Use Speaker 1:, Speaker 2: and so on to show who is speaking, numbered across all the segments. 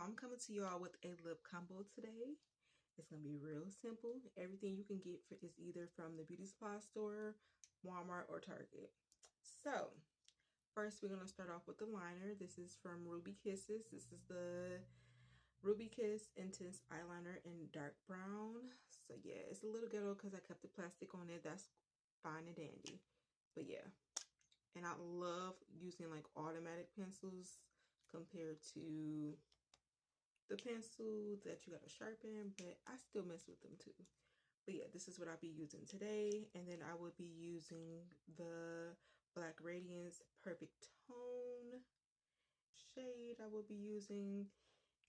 Speaker 1: I'm coming to y'all with a lip combo today. It's gonna be real simple. Everything you can get is either from the beauty supply store, Walmart, or Target. So first we're gonna start off with the liner. This is from Ruby Kisses. This is the Ruby Kiss Intense Eyeliner in dark brown. So yeah, it's a little ghetto because I kept the plastic on it. That's fine and dandy. But yeah, and I love using like automatic pencils compared to the pencil that you gotta sharpen, but I still mess with them too. But yeah, this is what I'll be using today. And then I will be using the Black Radiance Perfect Tone shade I will be using.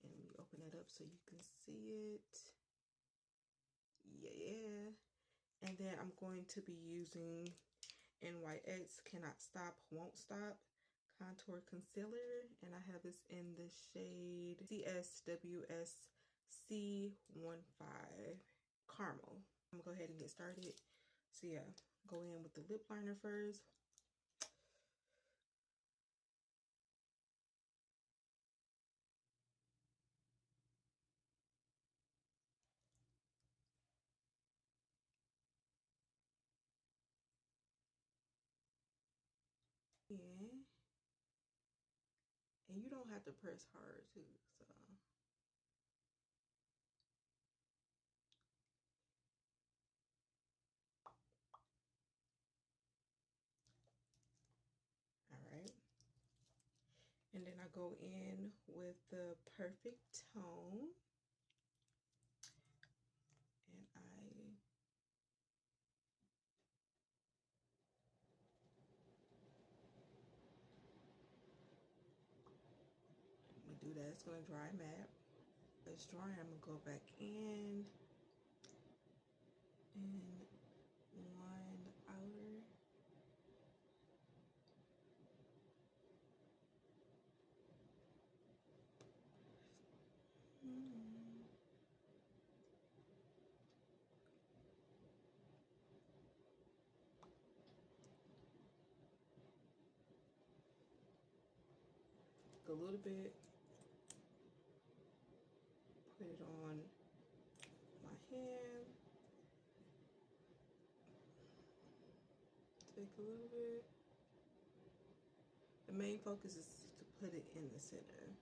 Speaker 1: And let me open it up so you can see it. Yeah. And then I'm going to be using NYX Cannot Stop, Won't Stop Contour Concealer. And I have this in the shade CSWSC15 Caramel. I'm gonna go ahead and get started. So yeah, go in with the lip liner first. Yeah. And you don't have to press hard too, so. All right. And then I go in with the Perfect Tone. And I'm gonna do that. It's gonna dry matte. It's drying, I'm gonna go back in and line the outer. A little bit, put it on my hand, take a little bit. The main focus is to put it in the center.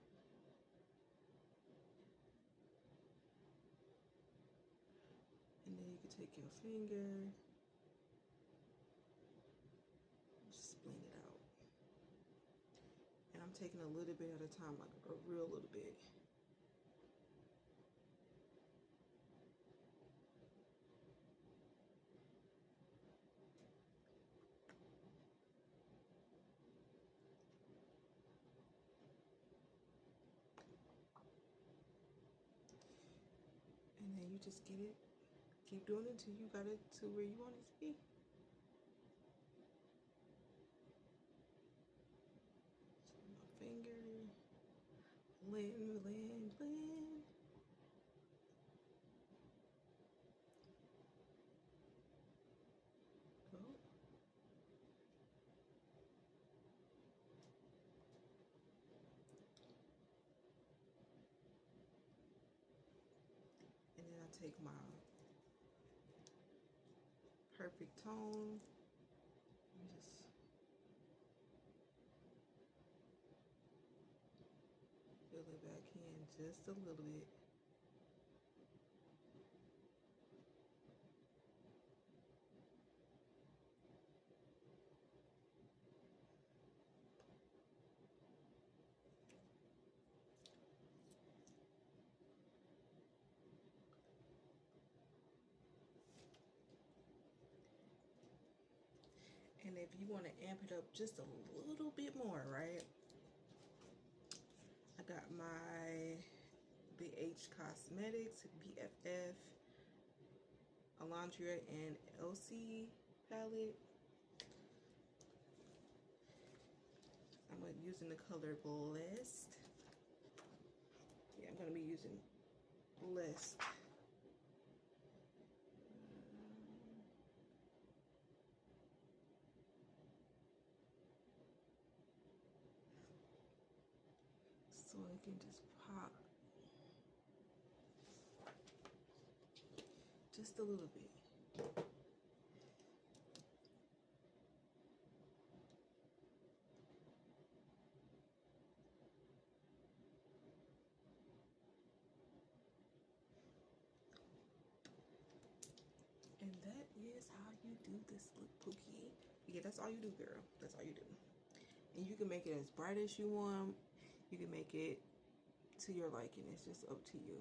Speaker 1: And then you can take your finger, just blend it out. And I'm taking a little bit at a time, like a real little bit. And then you just get it, keep doing it until you got it to where you want it to be. So my finger, blend, blend, blend. Go. And then I take my Perfect Tone and just fill it back in just a little bit. And if you want to amp it up just a little bit more, right? I got my BH Cosmetics, BFF, Alondria, and LC palette. I'm using the color Blessed. Yeah, I'm going to be using Blessed. So it can just pop just a little bit. And that is how you do this look, Pookie. Yeah, that's all you do, girl. That's all you do. And you can make it as bright as you want. You can make it to your liking. It's just up to you.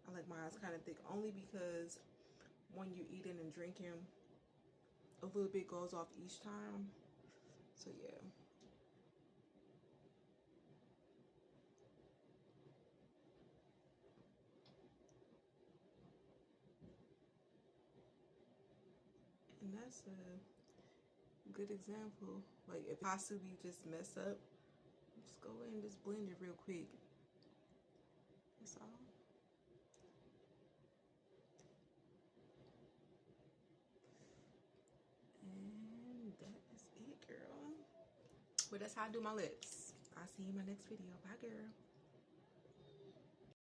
Speaker 1: I like mine kind of thick only because when you eating and drinking, a little bit goes off each time. So yeah. And that's a good example. Like if possibly just mess up, just go in and just blend it real quick. That's all. And that is it, girl. But that's how I do my lips. I'll see you in my next video. Bye, girl.